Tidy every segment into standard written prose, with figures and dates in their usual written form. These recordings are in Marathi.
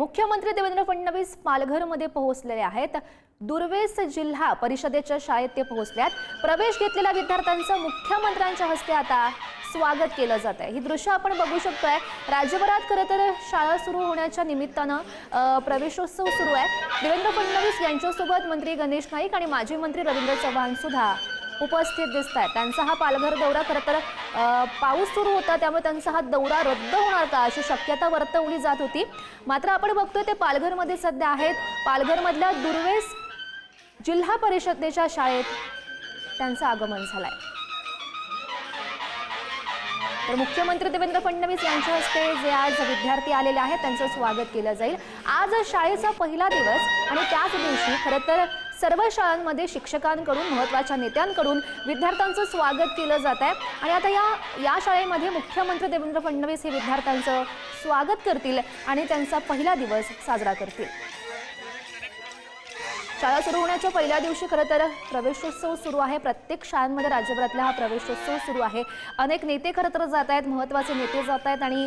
मुख्यमंत्री देवेंद्र फडणवीस पालघरमध्ये पोहोचलेले आहेत। दुर्वेस जिल्हा परिषदेच्या शाळेत ते पोहोचल्यात। प्रवेश घेतलेल्या विद्यार्थ्यांचं मुख्यमंत्र्यांच्या हस्ते आता स्वागत केलं जात आहे। ही दृश्य आपण बघू शकतोय। राज्यभरात खरं तर शाळा सुरू होण्याच्या निमित्तानं प्रवेशोत्सव सुरू आहे। देवेंद्र फडणवीस यांच्यासोबत मंत्री गणेश नाईक आणि माजी मंत्री रवींद्र चव्हाण सुद्धा उपस्थित दिसत आहेत। त्यांचा हा पालघर दौरा खरं तर पाऊस सुरू होता त्यामुळे त्यांचा हा दौरा रद्द होणार का अशी शक्यता वर्तवली जात होती। मात्र आपण बघतोय ते पालघरमध्ये सध्या आहेत। पालघरमधल्या दुर्वेस जिल्हा परिषदेच्या शाळेत त्यांचं आगमन झालंय। तर मुख्यमंत्री देवेंद्र फडणवीस यांच्या हस्ते जे आज विद्यार्थी आलेले आहेत त्यांचं स्वागत केलं जाईल। आज शाळेचा पहिला दिवस आणि त्याच दिवशी खरं तर सर्व शाळांमध्ये शिक्षकांकडून महत्त्वाच्या नेत्यांकडून विद्यार्थ्यांचं स्वागत केलं जात आहे। आणि आता या शाळेमध्ये मुख्यमंत्री देवेंद्र फडणवीस हे विद्यार्थ्यांचं स्वागत करतील आणि त्यांचा पहिला दिवस साजरा करतील। शाळा सुरू होण्याच्या पहिल्या दिवशी खरं तर प्रवेशोत्सव सुरू आहे। प्रत्येक शाळांमध्ये राज्यभरातला हा प्रवेशोत्सव सुरू आहे। अनेक नेते खरं तर जात आहेत, महत्त्वाचे नेते जात आहेत आणि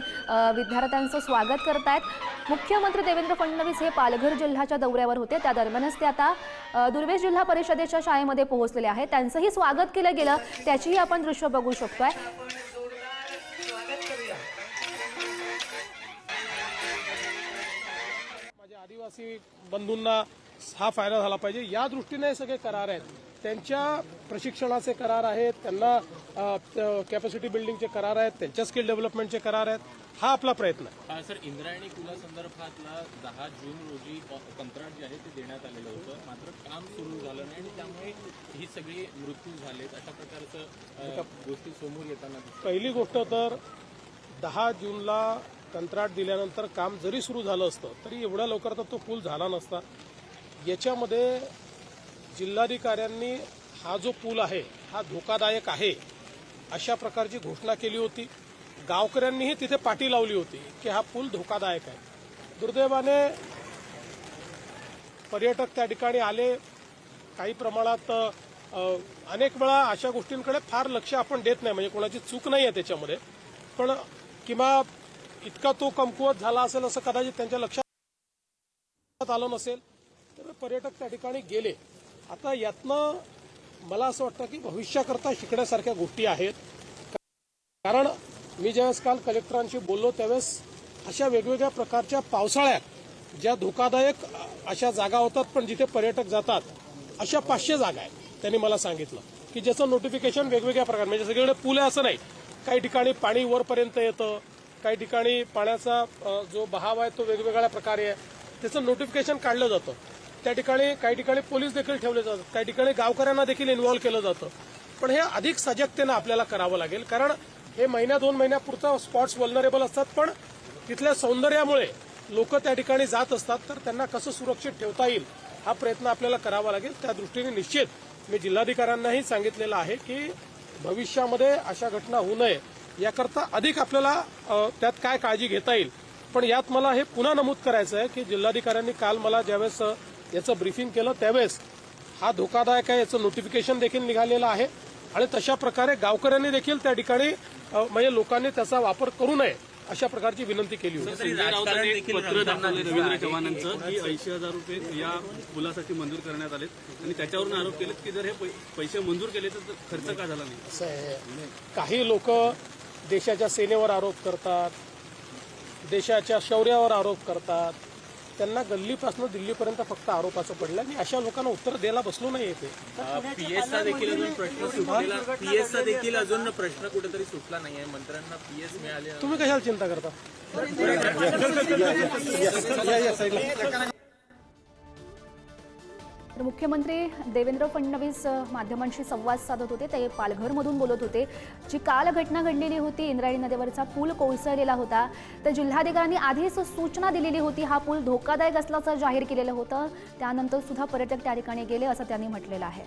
विद्यार्थ्यांचं स्वागत करत आहेत। मुख्यमंत्री देवेंद्र फडणवीस हे पालघर जिल्ह्याच्या दौऱ्यावर होते, त्या दरम्यानच ते आता दुर्वेस जिल्हा परिषदेच्या शाळेमध्ये पोहोचलेले आहेत। त्यांचंही स्वागत केलं गेलं, त्याचीही आपण दृश्य बघू शकतोय। माझ्या आदिवासी बंधूंना हा फायदा झाला पाहिजे या दृष्टीने सगळे करार आहेत। त्यांच्या प्रशिक्षणाचे करार आहेत, त्यांना कॅपॅसिटी बिल्डिंगचे करार आहेत, त्यांच्या स्किल डेव्हलपमेंटचे करार आहेत। हा आपला प्रयत्न आहे। सर, इंद्रायणी कुलासंदर्भातला 10 जून रोजी कंत्राट जे आहे ते देण्यात आलेलं होतं, मात्र काम सुरू झालं नाही आणि त्यामुळे ही सगळी मृत्यू झालेत अशा प्रकारचं गोष्टी समोर येताना पहिली गोष्ट तर 10 जूनला कंत्राट दिल्यानंतर काम जरी सुरू झालं असतं तरी एवढ्या लवकर तर तो पूल झाला नसता। याच्यामध्ये जिल्हाधिकाऱ्यांनी हा जो पूल आहे हा धोकादायक आहे अशा प्रकारची घोषणा केली होती। गावकऱ्यांनीही तिथे पाटी लावली होती की हा पूल धोकादायक आहे। दुर्दैवाने पर्यटक त्या ठिकाणी आले, काही प्रमाणात अनेक वेळा अशा गोष्टींकडे फार लक्ष आपण देत नाही, म्हणजे कोणाची चूक नाही आहे त्याच्यामध्ये, पण किंवा इतका तो कमकुवत झाला असेल असं कदाचित त्यांच्या लक्षात आलं नसेल तर पर्यटक त्या ठिकाणी गेले। आता यातनं मला असं वाटतं की भविष्याकरता शिकण्यासारख्या गोष्टी आहेत। कारण मी ज्यावेळेस काल कलेक्टरांशी बोललो त्यावेळेस अशा वेगवेगळ्या प्रकारच्या पावसाळ्यात ज्या धोकादायक अशा जागा होतात पण जिथे पर्यटक जातात अशा 500 जागा आहेत त्यांनी मला सांगितलं की ज्याचं नोटिफिकेशन वेगवेगळ्या प्रकार, म्हणजे सगळीकडे पूल आहे असं नाही, काही ठिकाणी पाणी वरपर्यंत येतं, काही ठिकाणी पाण्याचा जो बहाव आहे तो वेगवेगळ्या प्रकारे आहे, त्याचं नोटिफिकेशन काढलं जातं। त्या ठिकाणी काही ठिकाणी पोलीस देखील ठेवले जातात, काही ठिकाणी गावकऱ्यांना देखील इन्व्हॉल्व केलं जातं। पण हे अधिक सजगतेनं आपल्याला करावं लागेल, कारण हे महिन्या-2 महिन्यापुरता स्पॉट्स वल्नरेबल असतात, पण तिथल्या सौंदर्यामुळे लोक त्या ठिकाणी जात असतात, तर त्यांना कसं सुरक्षित ठेवता येईल हा प्रयत्न आपल्याला करावा लागेल। त्या दृष्टीने निश्चित मी जिल्हाधिकाऱ्यांनाही सांगितलेलं आहे की भविष्यामध्ये अशा घटना होऊ नये याकरता अधिक आपल्याला त्यात काय काळजी घेता येईल। पण यात मला हे पुन्हा नमूद करायचं आहे की जिल्हाधिकाऱ्यांनी काल मला ज्यावेळेस याचं ब्रीफिंग केलं त्यावेळेस हा धोकादायक आहे याचं नोटिफिकेशन देखील निघालेलं आहे आणि तशा प्रकारे गावकऱ्यांनी देखील त्या ठिकाणी म्हणजे लोकांनी त्याचा वापर करू नये अशा प्रकारची विनंती केली होती। पत्र दाखवले रवींद्र चव्हाणांचं की 80,000 रुपये या पुलासाठी मंजूर करण्यात आलेत आणि त्याच्यावरून आरोप केलेत की जर हे पैसे मंजूर केले तर खर्च का झाला नाही। असं आहे, काही लोक देशाच्या सेनेवर आरोप करतात, देशाच्या शौर्यावर आरोप करतात, त्यांना गल्लीपासून दिल्लीपर्यंत फक्त आरोपाचं पडलं आणि अशा लोकांना उत्तर द्यायला बसलो नाही येते। पीएसचा देखील अजून प्रश्न सुटलेला, पीएसचा देखील अजून प्रश्न कुठेतरी सुटला नाहीये। मंत्र्यांना पीएस मिळाले, तुम्ही कशाला चिंता करता? मुख्यमंत्री देवेंद्र फडणवीस माध्यमांशी संवाद साधत होते, ते पालघरमधून बोलत होते। जी काल घटना घडलेली होती, इंद्रायणी नदीवरचा पूल कोसळलेला होता, तर जिल्हाधिकाऱ्यांनी आधीच सूचना दिलेली होती, हा पूल धोकादायक असल्याचं जाहीर केलेलं होतं। त्यानंतर सुद्धा पर्यटक त्या ठिकाणी गेले असं त्यांनी म्हटलेलं आहे।